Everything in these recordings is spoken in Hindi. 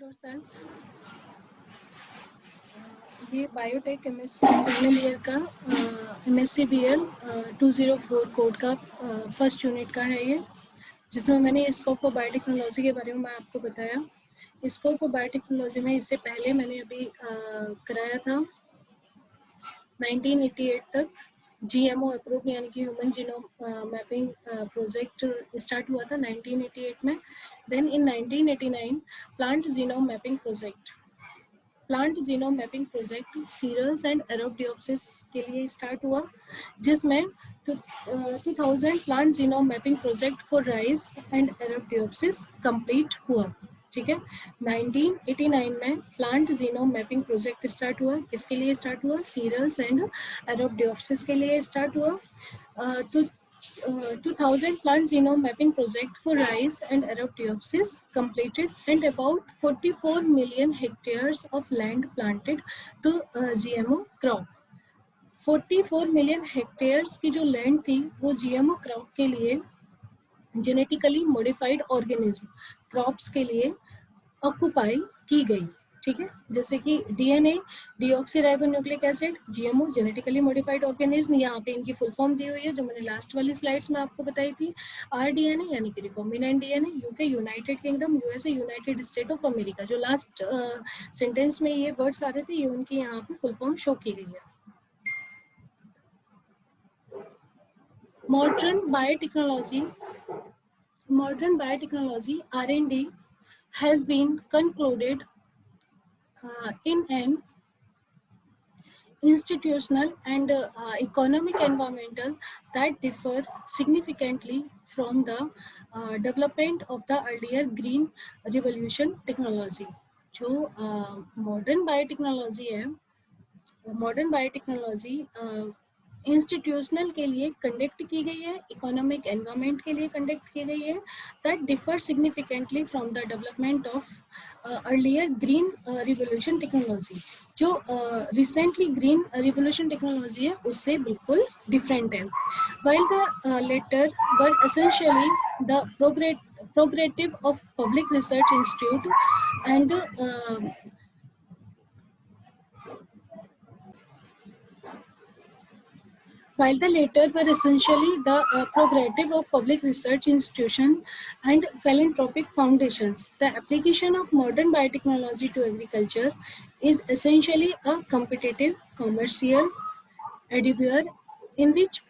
About yourself. ये बायोटेक एमएससी फाइनल ईयर का एमएससी बीएल 204 कोड का फर्स्ट यूनिट का है ये, जिसमें मैंने स्कोप ऑफ बायोटेक्नोलॉजी के बारे में मैं आपको बताया। स्कोप ऑफ बायोटेक्नोलॉजी में इससे पहले मैंने अभी कराया था 1988 तक जीएमओ अप्रूव यानी कि human genome mapping project start हुआ था 1988 में। Then in 1989 plant genome mapping project cereals and arabidopsis के लिए स्टार्ट हुआ, जिसमें 2000 plant genome mapping project for rice and arabidopsis complete हुआ। ठीक है, 1989 में plant genome mapping project start हुआ। किसके लिए स्टार्ट हुआ? सीरल्स एंड एरोडियोप्सिस के लिए स्टार्ट हुआ। 2000 plant genome mapping project for rice and Arabidopsis completed, and about 44 million hectares of land planted to GMO crop. 44 million hectares की जो लैंड थी वो जीएमओ क्रॉप के लिए, जेनेटिकली मॉडिफाइड ऑर्गेनिज्म क्रॉप्स के लिए ऑक्युपाई की गई। ठीक है, जैसे कि DNA deoxyribonucleic acid, GMO genetically modified organism, यहाँ पे इनकी फुल फॉर्म दी हुई है जो मैंने लास्ट वाली स्लाइड्स में आपको बताई थी। आरडीएनए यानी कि recombinant DNA, UK United kingdom, USA United state of America. जो लास्ट सेंटेंस में ये वर्ड्स आ रहे थे, ये उनकी यहाँ पे फुल फॉर्म शो की गई है। Modern biotechnology R&D has been concluded in an institutional and economic environmental that differ significantly from the development of the earlier green revolution technology. जो modern biotechnology है, मॉडर्न बायोटेक्नोलॉजी इंस्टीट्यूशनल के लिए कंडक्ट की गई है, इकोनॉमिक एनवायरनमेंट के लिए कंडक्ट की गई है, that differ significantly from the development of earlier green revolution technology. जो रिसेंटली ग्रीन रिवोल्यूशन टेक्नोलॉजी है उससे बिल्कुल डिफरेंट है। While the latter were essentially the prerogative of public research institute and while the latter were essentially the prerogative of public research institutions and philanthropic foundations, the application of modern biotechnology to agriculture is essentially a competitive commercial endeavor in which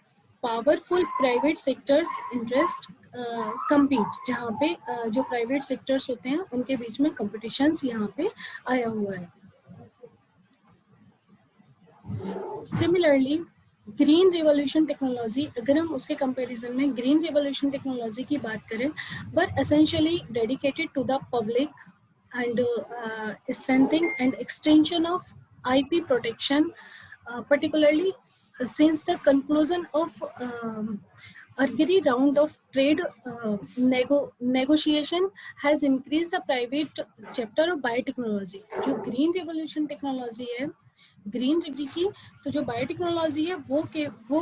powerful private sectors interest compete, जहाँ पे जो प्राइवेट सेक्टर्स होते हैं उनके बीच में competitions यहाँ पे आया हुआ है। Similarly, ग्रीन रिवोल्यूशन टेक्नोलॉजी, अगर हम उसके कंपैरिजन में ग्रीन रिवोल्यूशन टेक्नोलॉजी की बात करें, but essentially dedicated to the public and strengthening and extension of IP protection, particularly since the conclusion of Argiri round of trade negotiation has increased the private chapter of biotechnology. जो ग्रीन रिवोल्यूशन टेक्नोलॉजी है, ग्रीन रिजी की, तो जो बायोटेक्नोलॉजी है वो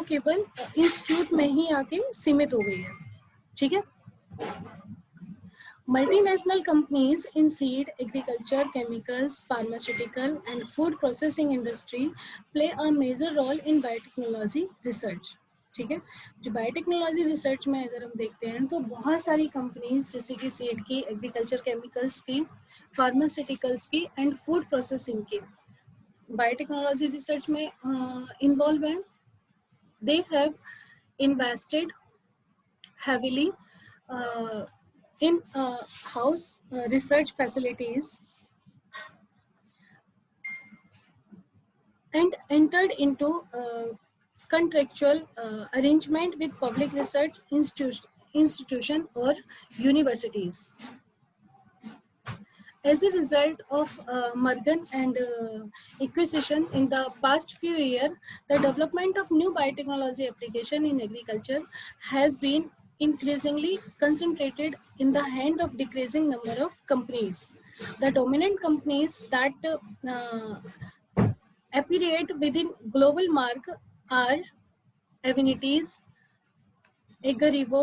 केवल इंस्टीट्यूट में ही आके सीमित हो गई है। ठीक है, multinational companies in seed, agriculture, chemicals, pharmaceutical and food processing industry play a major role in biotechnology research. ठीक है, जो बायोटेक्नोलॉजी रिसर्च में अगर हम देखते हैं तो बहुत सारी कंपनीज जैसे कि सीड की, एग्रीकल्चर केमिकल्स की, फार्मास्यूटिकल्स की एंड फूड प्रोसेसिंग की बायोटेक्नोलॉजी रिसर्च में इन्वॉल्व है। They have invested heavily in house research facilities and entered into contractual arrangement with public research institution or universities. As a result of merger and acquisition in the past few years, the development of new biotechnology application in agriculture has been increasingly concentrated in the hand of decreasing number of companies. The dominant companies that operate within global market are Avinities, Agrivo,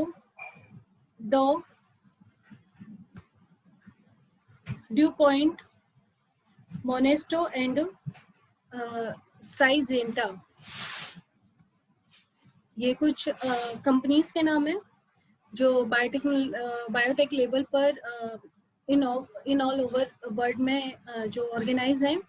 Dow, DuPont, Monsanto and Syngenta, ये कुछ कंपनीज के नाम है जो बायोटेक लेवल पर इन ऑल ओवर वर्ल्ड में जो ऑर्गेनाइज हैं.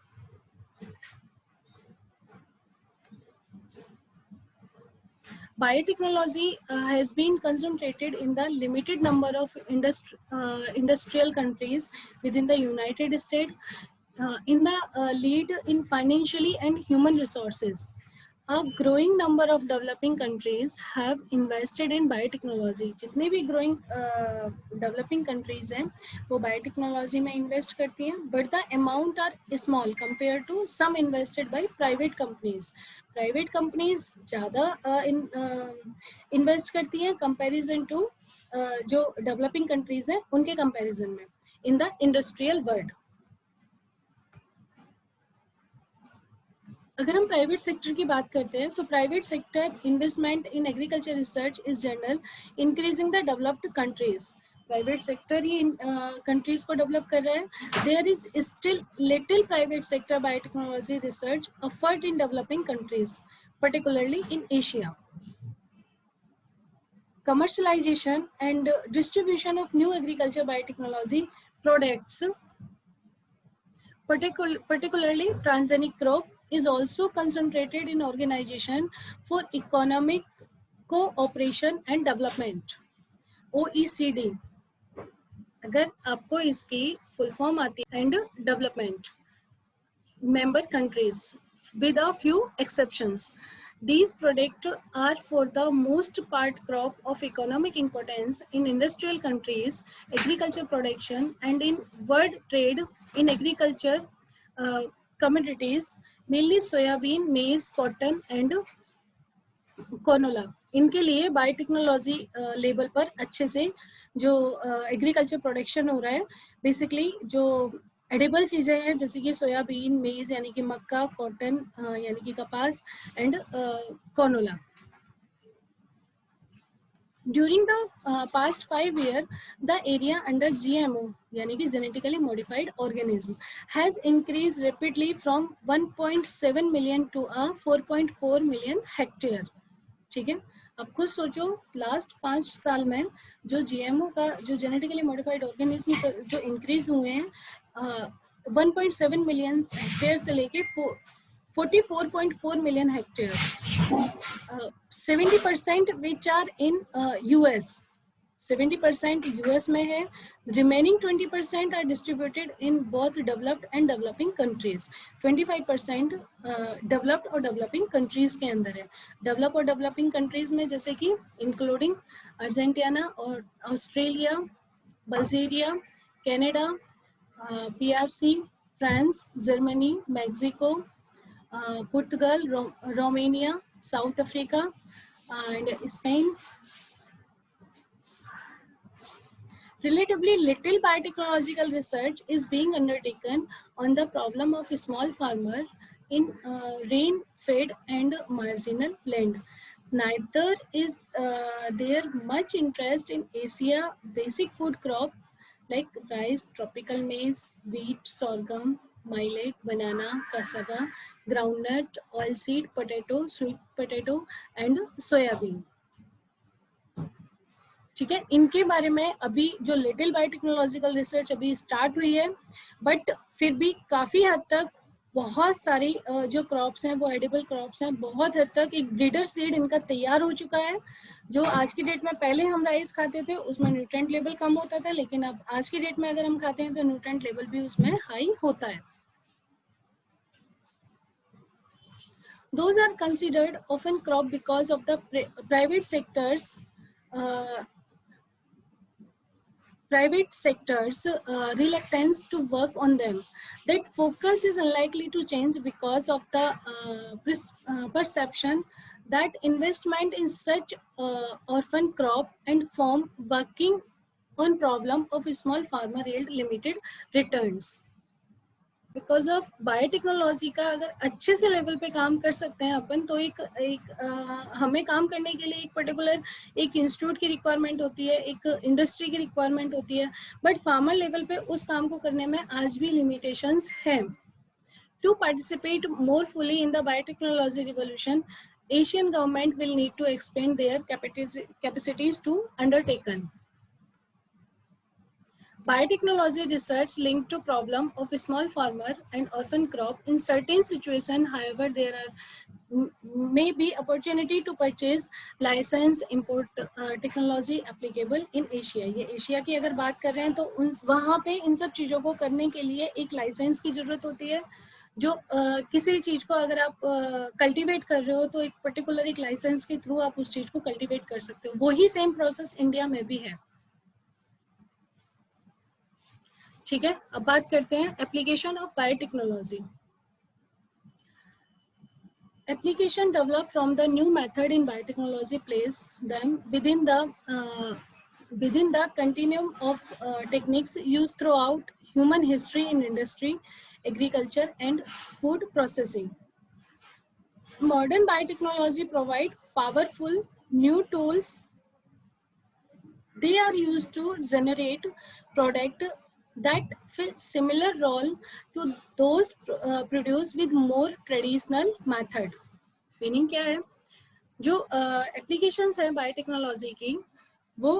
Biotechnology has been concentrated in the limited number of industrial countries within the United States, in the lead in financially and human resources. A growing number of developing countries have invested in biotechnology. जितने भी growing developing countries हैं वो biotechnology में invest करती हैं, but the amount are small compared to some invested by private companies. Private companies ज़्यादा invest करती हैं comparison to जो developing countries हैं उनके comparison में in the industrial world. अगर हम प्राइवेट सेक्टर की बात करते हैं तो private sector investment in agriculture research is general increasing the developed countries. Private sector ही कंट्रीज को डेवलप कर रहा है. There is still little private sector biotechnology research effort in developing countries, particularly in Asia. Commercialization and distribution of new agriculture biotechnology products, particularly transgenic crop, is also concentrated in Organization for Economic Cooperation and Development, OECD. अगर आपको इसकी फुल फॉर्म आती है, and development member countries with a few exceptions. These products are for the most part crop of economic importance in industrial countries, agriculture production, and in world trade in agriculture commodities, mainly soybean, maize, cotton, and कोनोला. इनके लिए बायोटेक्नोलॉजी लेवल पर अच्छे से जो एग्रीकल्चर प्रोडक्शन हो रहा है, बेसिकली जो एडिबल चीज़ें हैं जैसे कि सोयाबीन, मेज यानी कि मक्का, कॉटन यानी कि कपास, and कोनोला. During the past 5 years, the area under GMO, यानी कि genetically modified organism, has increased rapidly from 1.7 million to a 4.4 million hectare. ठीक है, अब खुद सोचो लास्ट 5 साल में जो जीएमओ का जो जेनेटिकली मॉडिफाइड ऑर्गेनिज्म जो इंक्रीज हुए हैं 1.7 मिलियन हेक्टेयर से लेके 44.4 million hectare, 70% which are in US, 70% US में है. Remaining 20% are distributed in both developed and developing countries. 25% developed और डेवलपिंग कंट्रीज के अंदर है. डेवलप और डेवलपिंग कंट्रीज में जैसे कि इंक्लूडिंग अर्जेंटीना और Australia, Bulgaria, Canada, PRC, France, Germany, Mexico, Portugal, Romania, South Africa, and Spain. Relatively little biotechnological research is being undertaken on the problem of small farmer in rain-fed and marginal land. Neither is there much interest in Asia basic food crop like rice, tropical maize, wheat, sorghum, millet, banana, cassava, groundnut, oilseed, potato, sweet potato, and soyabean. ठीक है, इनके बारे में अभी जो लिटिल बायोटेक्नोलॉजिकल रिसर्च अभी स्टार्ट हुई है, बट फिर भी काफ़ी हद तक बहुत सारी जो क्रॉप्स हैं वो एडिबल क्रॉप्स हैं. बहुत हद तक एक ब्रीडर सीड इनका तैयार हो चुका है. जो आज की डेट में पहले हम राइस खाते थे उसमें न्यूट्रिएंट लेवल कम होता था, लेकिन अब आज की डेट में अगर हम खाते हैं तो न्यूट्रिएंट लेवल भी उसमें हाई होता है. Those are considered often crop because of the private sector's reluctance to work on them. That focus is unlikely to change because of the perception that investment in such orphan crop and farm working on problem of small farmer yield limited returns. Because of biotechnology का अगर अच्छे से लेवल पे काम कर सकते हैं अपन, तो हमें काम करने के लिए एक पर्टिकुलर एक इंस्टीट्यूट की रिक्वायरमेंट होती है, एक इंडस्ट्री की रिक्वायरमेंट होती है, बट फार्मर लेवल पे उस काम को करने में आज भी लिमिटेशंस हैं. To participate more fully in the biotechnology revolution, Asian government will need to expand their capacities to undertaken. Biotechnology research linked to problem of small farmer and orphan crop. In certain situation, however, there are may be opportunity to purchase license import technology applicable in Asia. ये एशिया की अगर बात कर रहे हैं तो वहाँ पे इन सब चीज़ों को करने के लिए एक लाइसेंस की ज़रूरत होती है. जो किसी चीज़ को अगर आप कल्टीवेट कर रहे हो तो एक पर्टिकुलर एक लाइसेंस के थ्रू आप उस चीज़ को कल्टीवेट कर सकते हो. वही सेम प्रोसेस इंडिया में भी है. ठीक है, अब बात करते हैं application of biotechnology. Application developed from the new method in biotechnology place them within the continuum of techniques used throughout human history in industry, agriculture, and food processing. Modern biotechnology provide powerful new tools. They are used to generate product that fill similar role to those produced with more traditional method. Meaning क्या है, जो एप्लीकेशंस है बायोटेक्नोलॉजी की, वो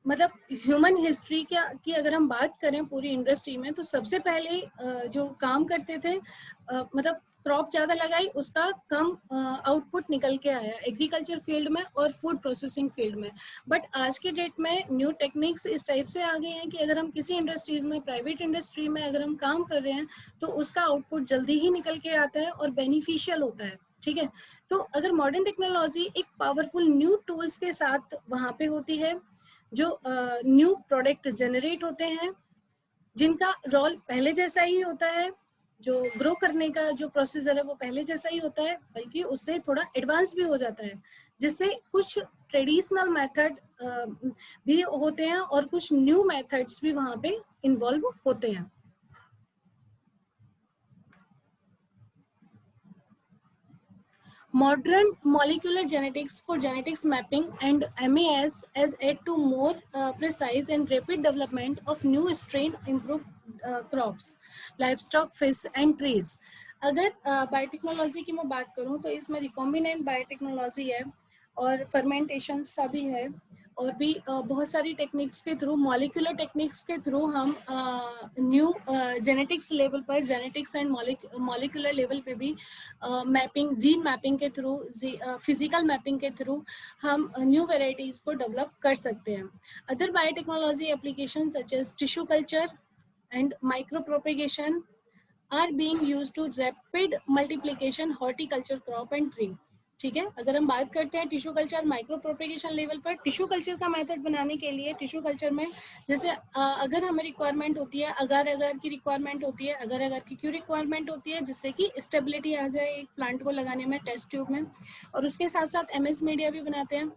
मतलब ह्यूमन हिस्ट्री की अगर हम बात करें पूरी इंडस्ट्री में, तो सबसे पहले जो काम करते थे, मतलब क्रॉप ज़्यादा लगाई, उसका कम आउटपुट निकल के आया एग्रीकल्चर फील्ड में और फूड प्रोसेसिंग फील्ड में. बट आज के डेट में न्यू टेक्निक्स इस टाइप से आ गए हैं कि अगर हम किसी इंडस्ट्रीज में, प्राइवेट इंडस्ट्री में अगर हम काम कर रहे हैं, तो उसका आउटपुट जल्दी ही निकल के आता है और बेनिफिशियल होता है. ठीक है, तो अगर मॉडर्न टेक्नोलॉजी एक पावरफुल न्यू टूल्स के साथ वहाँ पे होती है, जो न्यू प्रोडक्ट जनरेट होते हैं, जिनका रोल पहले जैसा ही होता है, जो ग्रो करने का जो प्रोसीजर है वो पहले जैसा ही होता है, बल्कि उससे थोड़ा एडवांस भी हो जाता है, जिससे कुछ ट्रेडिशनल मेथड भी होते हैं और कुछ न्यू मेथड्स भी वहाँ पे इन्वॉल्व होते हैं. Modern molecular genetics for genetics mapping and MAS has aid to more precise and rapid development of new strain, improved crops, livestock, fish and trees. अगर बायोटेक्नोलॉजी की मैं बात करूं तो इसमें रिकॉम्बिनेंट बायोटेक्नोलॉजी है और फर्मेंटेशंस का भी है, और भी बहुत सारी टेक्निक्स के थ्रू, मॉलिक्यूलर टेक्निक्स के थ्रू हम न्यू जेनेटिक्स लेवल पर, जेनेटिक्स एंड मॉलिक्यूलर लेवल पे भी मैपिंग, जीन मैपिंग के थ्रू, फिजिकल मैपिंग के थ्रू हम न्यू वेराइटीज को डेवलप कर सकते हैं. Other biotechnology application such as tissue culture and micro propagation are being used to rapid multiplication horticulture crop and tree. ठीक है, अगर हम बात करते हैं tissue culture micro propagation level पर, टिश्यू कल्चर का मेथड बनाने के लिए टिश्यू कल्चर में जैसे अगर हमें रिक्वायरमेंट होती है, अगर अगर की रिक्वायरमेंट होती है, अगर अगर की क्यों रिक्वायरमेंट होती है, जिससे कि स्टेबिलिटी आ जाए एक प्लांट को लगाने में टेस्ट ट्यूब में. और उसके साथ साथ एमएस मीडिया भी बनाते हैं,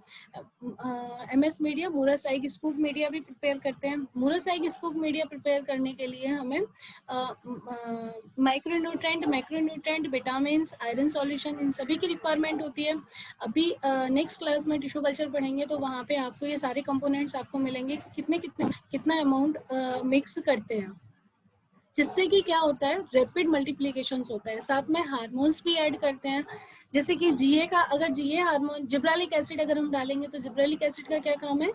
एमएस मीडिया, मोरासाइक स्कूप मीडिया भी प्रिपेयर करते हैं. मोरासाइक स्कूप मीडिया प्रिपेयर करने के लिए हमें माइक्रोन्यूट्रेंट, मैक्रोन्यूट्रेंट, विटामिन, आयरन सॉल्यूशन, इन सभी की रिक्वायरमेंट होती है. अभी नेक्स्ट क्लास में टिश्यू कल्चर पढ़ेंगे तो वहाँ पे आपको ये सारे कंपोनेंट्स आपको मिलेंगे, कितने कितने कितना अमाउंट मिक्स करते हैं, जिससे कि क्या होता है, रैपिड मल्टीप्लिकेशंस होता है. साथ में हार्मोन्स भी ऐड करते हैं, जैसे कि जीए का, अगर जीए हार्मोन, जिब्रालिक एसिड अगर हम डालेंगे तो जिब्रालिक एसिड का क्या काम है,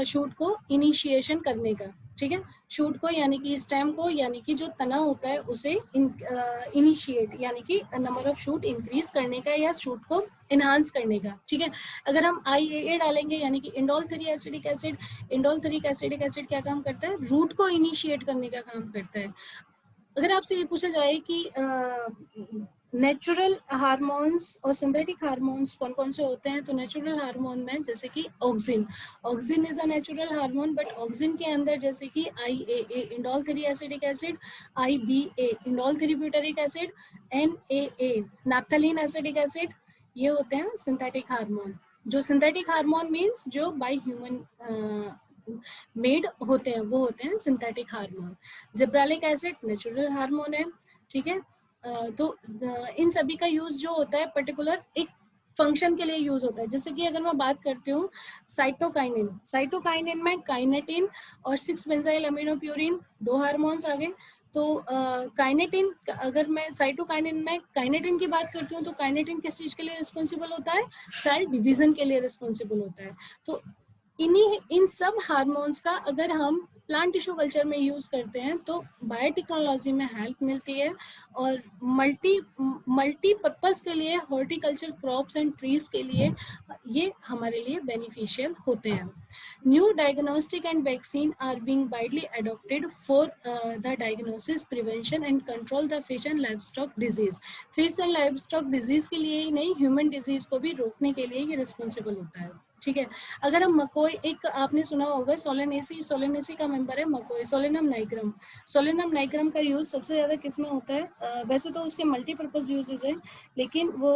शूट को इनिशिएशन करने का. ठीक है, शूट को यानी कि स्टेम को, यानी कि जो तना होता है उसे इनिशिएट यानी कि नंबर ऑफ शूट इंक्रीज करने का या शूट को इनहांस करने का. ठीक है, अगर हम IAA डालेंगे यानी कि indole 3 acidic acid, indole 3 acidic acid क्या काम करता है, रूट को इनिशिएट करने का काम करता है. अगर आपसे ये पूछा जाए कि नेचुरल हार्मोन्स और सिंथेटिक हार्मोन्स कौन कौन से होते हैं, तो नेचुरल हार्मोन में जैसे कि auxin, auxin is a natural hormone, but auxin के अंदर जैसे कि IAA indole 3 acidic acid, IBA indole 3 butyric acid, NAA naphthalene acidic acid, ये होते हैं सिंथेटिक हार्मोन. जो सिंथेटिक हार्मोन मीन्स जो बाय ह्यूमन मेड होते हैं वो होते हैं synthetic hormone. जिब्रालिक acid natural hormone है, ठीक है। तो इन सभी का यूज जो होता है पर्टिकुलर एक फंक्शन के लिए यूज होता है। जैसे कि अगर मैं बात करती हूँ साइटोकाइनिन, साइटोकाइनिन में काइनेटिन और 6 बेंजाइल अमीनोप्यूरिन, दो हार्मोन्स आ गए। तो काइनेटिन, अगर मैं साइटोकाइनिन में काइनेटिन की बात करती हूँ तो काइनेटिन किस चीज के लिए रिस्पॉन्सिबल होता है? सेल डिवीजन के लिए रिस्पॉन्सिबल होता है। तो इन सब हार्मोन्स का अगर हम प्लांट टिश्यू कल्चर में यूज करते हैं तो बायोटेक्नोलॉजी में हेल्प मिलती है और मल्टीपर्पज के लिए, हॉर्टिकल्चर क्रॉप्स एंड ट्रीज के लिए ये हमारे लिए बेनिफिशियल होते हैं। New diagnostic and vaccine are being widely adopted for the diagnosis, prevention and control the fish and livestock disease. Fish and livestock disease के लिए ही नहीं, ह्यूमन डिजीज को भी रोकने के लिए ये रिस्पॉन्सिबल होता है, ठीक है। अगर हम मकोई, एक आपने सुना होगा सोलेनेसी, सोलेनेसी का मेंबर है मकोई, सोलेनम नाइग्रम। सोलेनम नाइग्रम का यूज सबसे ज्यादा किस में होता है? वैसे तो उसके मल्टीपर्पज यूजेस है, लेकिन वो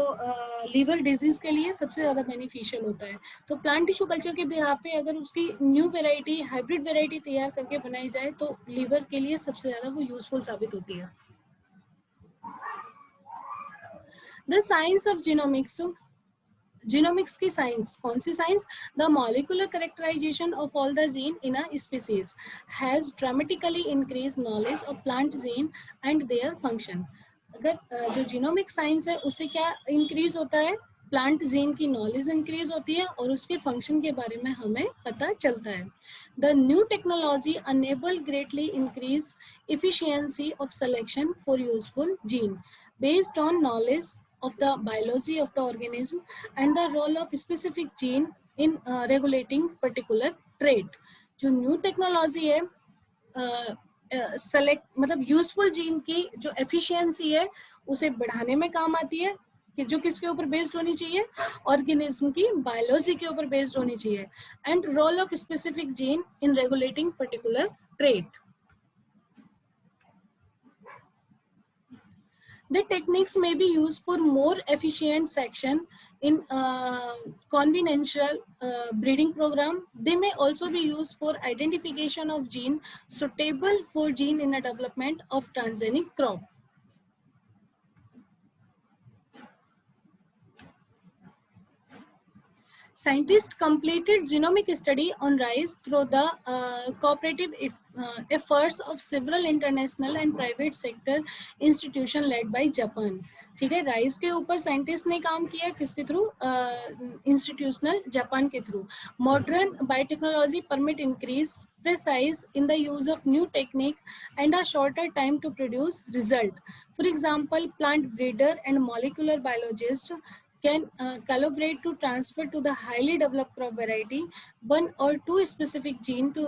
लीवर डिजीज के लिए सबसे ज्यादा बेनिफिशियल होता है। तो प्लांट टिश्यू कल्चर के बिहाफ पे अगर उसकी न्यू वेराइटी, हाइब्रिड वेराइटी तैयार करके बनाई जाए तो लीवर के लिए सबसे ज्यादा वो यूजफुल साबित होती है। The science of genomics, genomics की साइंस, कौन सी science? The molecular characterization of all the gene in a species has dramatically increase knowledge of plant gene and their function. अगर जो जीनोमिक साइंस है उससे क्या इंक्रीज होता है? प्लांट जीन की नॉलेज इंक्रीज होती है और उसके फंक्शन के बारे में हमें पता चलता है। The new technology enable greatly increase efficiency of selection for useful gene based on knowledge of the biology of the organism and the role of specific gene in regulating particular trait। जो न्यू टेक्नोलॉजी है सेलेक्ट मतलब यूजफुल जीन की जो एफिशिएंसी है उसे बढ़ाने में काम आती है, कि जो किसके ऊपर बेस्ड होनी चाहिए? ऑर्गेनिज्म की बायोलॉजी के ऊपर बेस्ड होनी चाहिए। And role of specific gene in regulating particular trait. The techniques may be used for more efficient section in conventional breeding program. They may also be used for identification of gene suitable for gene in a development of transgenic crop. Scientists completed genomic study on rice through the cooperative efforts of several international and private sector institution led by Japan। ठीक है, राइस के ऊपर साइंटिस्ट ने काम किया किसके थ्रू? इंस्टीट्यूशनल जापान के through. Modern biotechnology permit increase precise in the use of new technique and a shorter time to produce result. For example, plant breeder and molecular biologist can collaborate to transfer to the highly developed crop variety one or two specific gene to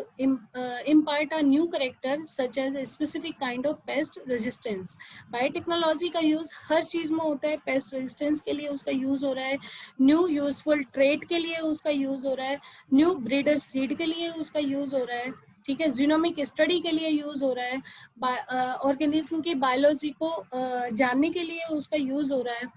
impart a new character such as a specific kind of pest resistance। Biotechnology का यूज हर चीज में होता है। पेस्ट रेजिस्टेंस के लिए उसका यूज हो रहा है, न्यू यूजफुल ट्रेट के लिए उसका यूज हो रहा है, न्यू ब्रीडर सीड के लिए उसका यूज हो रहा है, ठीक है, जीनोमिक स्टडी के लिए यूज हो रहा है, ऑर्गेनिज्म की बायोलॉजी को जानने के लिए उसका यूज हो रहा है।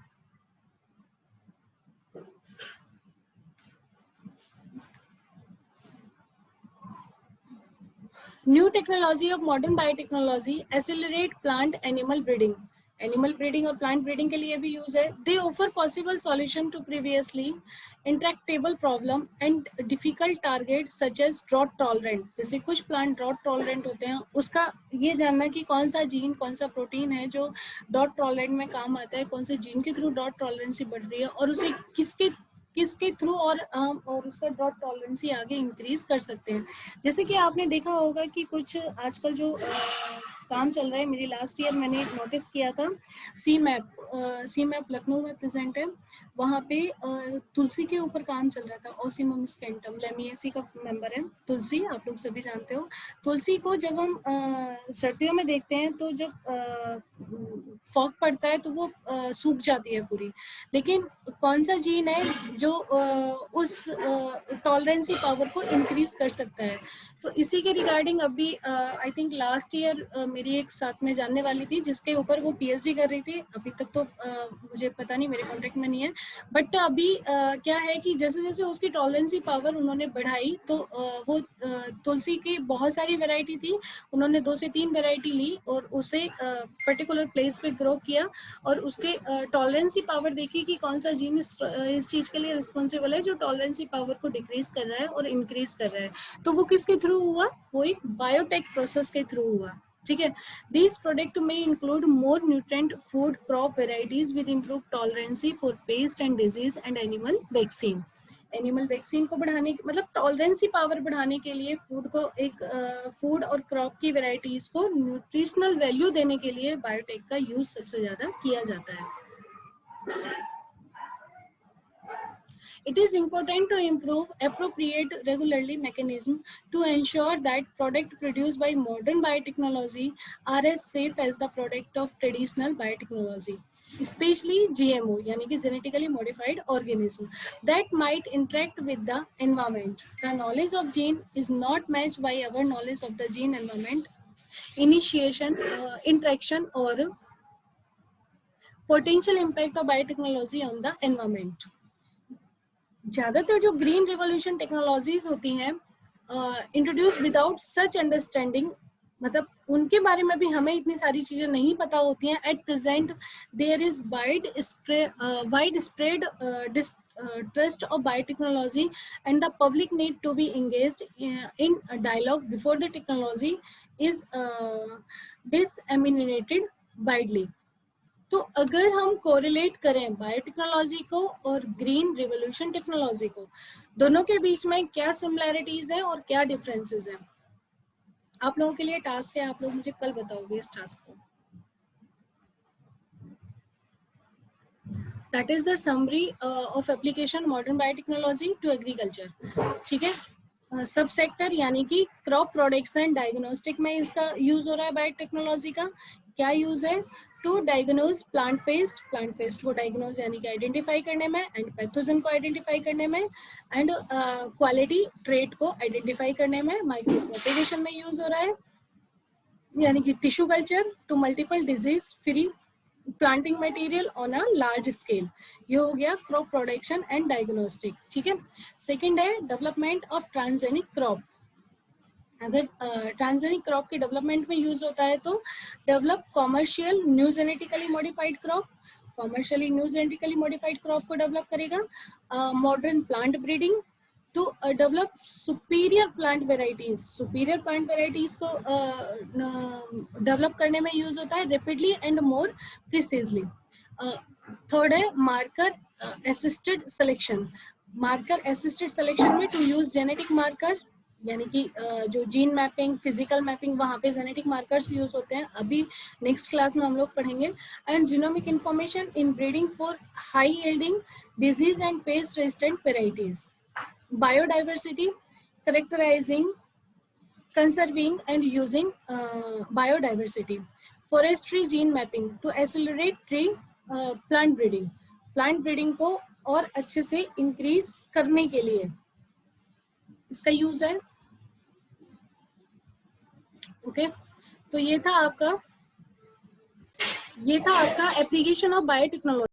New technology of modern biotechnology accelerate plant animal breeding। Animal breeding और प्लांट ब्रीडिंग के लिए भी यूज है। They offer possible solution to previously intractable problem and difficult target such as drought tolerant. जैसे कुछ प्लांट ड्रॉट टॉलरेंट होते हैं, उसका ये जानना कि कौन सा जीन, कौन सा प्रोटीन है जो ड्रॉट टॉलरेंट में काम आता है, कौन से जीन के थ्रू ड्रॉट टॉलरेंसी बढ़ रही है और उसे किसके किसके थ्रू और उसका ड्रॉट टॉलरेंसी आगे इंक्रीज कर सकते हैं। जैसे कि आपने देखा होगा कि कुछ आजकल जो काम चल रहा है, मेरी लास्ट ईयर मैंने नोटिस किया था, सी मैप लखनऊ में प्रेजेंट है। वहाँ पे तुलसी के ऊपर काम चल रहा था। ओसिमम स्केंटम लेमिएसी का मेंबर है तुलसी, आप लोग सभी जानते हो। तुलसी को जब हम सर्दियों में देखते हैं तो जब फॉग पड़ता है तो वो सूख जाती है पूरी, लेकिन कौन सा जीन है जो उस टॉलरेंसी पावर को इंक्रीज कर सकता है। तो इसी के रिगार्डिंग अभी आई थिंक लास्ट ईयर मेरी एक साथ में जानने वाली थी जिसके ऊपर वो पीएचडी कर रही थी। अभी तक तो मुझे पता नहीं, मेरे कॉन्टेक्ट में नहीं है, बट अभी क्या है कि जैसे जैसे उसकी टॉलरेंसी पावर उन्होंने बढ़ाई तो वो तुलसी की बहुत सारी वैरायटी थी, उन्होंने 2 से 3 वैरायटी ली और उसे पर्टिकुलर प्लेस पे ग्रो किया और उसके टॉलरेंसी पावर देखी कि कौन सा जीन इस चीज के लिए रिस्पॉन्सिबल है जो टॉलरेंसी पावर को डिक्रीज कर रहा है और इंक्रीज कर रहा है। तो वो किसके थ्रू हुआ, वो एक बायोटेक प्रोसेस के थ्रू हुआ। ठीक है, दिस प्रोडक्ट में include more nutrient food crop varieties with improve tolerancy for pest and disease and animal vaccine. Animal vaccine को बढ़ाने मतलब टॉलरेंसी पावर बढ़ाने के लिए फूड को एक फूड और क्रॉप की वेराइटीज को न्यूट्रिशनल वैल्यू देने के लिए बायोटेक का यूज सबसे ज्यादा किया जाता है। It is important to improve appropriate regularly mechanism to ensure that product produced by modern biotechnology are as safe as the product of traditional biotechnology, especially GMO यानी कि genetically modified organism that might interact with the environment. The knowledge of gene is not matched by our knowledge of the gene environment initiation, interaction or potential impact of biotechnology on the environment. ज्यादातर जो ग्रीन रिवॉल्यूशन टेक्नोलॉजीज होती हैं इंट्रोड्यूस विदाउट सच अंडरस्टैंडिंग, मतलब उनके बारे में भी हमें इतनी सारी चीजें नहीं पता होती हैं। At present there is wide spread trust of biotechnology and the public need to be engaged in a dialogue before the technology is disseminated widely. तो अगर हम कोरिलेट करें बायोटेक्नोलॉजी को और ग्रीन रिवोल्यूशन टेक्नोलॉजी को, दोनों के बीच में क्या सिमिलैरिटीज हैं और क्या डिफरेंसेस हैं, आप लोगों के लिए टास्क है, आप लोग मुझे कल बताओगे इस टास्क को। That is the summary of application modern biotechnology to agriculture. ठीक है, सब सेक्टर यानी कि क्रॉप प्रोडक्ट्स एंड डायग्नोस्टिक में इसका यूज हो रहा है। बायोटेक्नोलॉजी का क्या यूज है? टू डायग्नोज प्लांट पेस्ट को डायग्नोज यानी कि आइडेंटिफाई करने में, एंड पैथोजन को आइडेंटिफाई करने में, एंड क्वालिटी ट्रेट को आइडेंटिफाई करने में माइक्रो प्रोपेगेशन में यूज हो रहा है। यानी कि tissue culture to multiple disease free planting material on a large scale. ये हो गया क्रॉप प्रोडक्शन एंड डायग्नोस्टिक। ठीक है, सेकंड है डेवलपमेंट ऑफ ट्रांसजेनिक क्रॉप। अगर ट्रांसजेनिक क्रॉप के डेवलपमेंट में यूज होता है तो develop commercial new genetically modified crop, commercially new genetically modified crop को डेवलप करेगा। Modern plant breeding to develop superior plant varieties को डेवलप करने में यूज होता है rapidly and more precisely. Third है marker assisted selection. Marker assisted selection में टू यूज जेनेटिक मार्कर, यानी कि जो जीन मैपिंग, फिजिकल मैपिंग, वहाँ पे जेनेटिक मार्कर्स यूज होते हैं, अभी नेक्स्ट क्लास में हम लोग पढ़ेंगे। And genomic information in breeding for high yielding disease and pest resistant varieties. Biodiversity characterizing, conserving and using biodiversity. Forestry gene mapping to accelerate tree plant breeding को और अच्छे से इंक्रीज करने के लिए इसका यूज है। ओके, तो ये था आपका एप्लीकेशन ऑफ बायोटेक्नोलॉजी।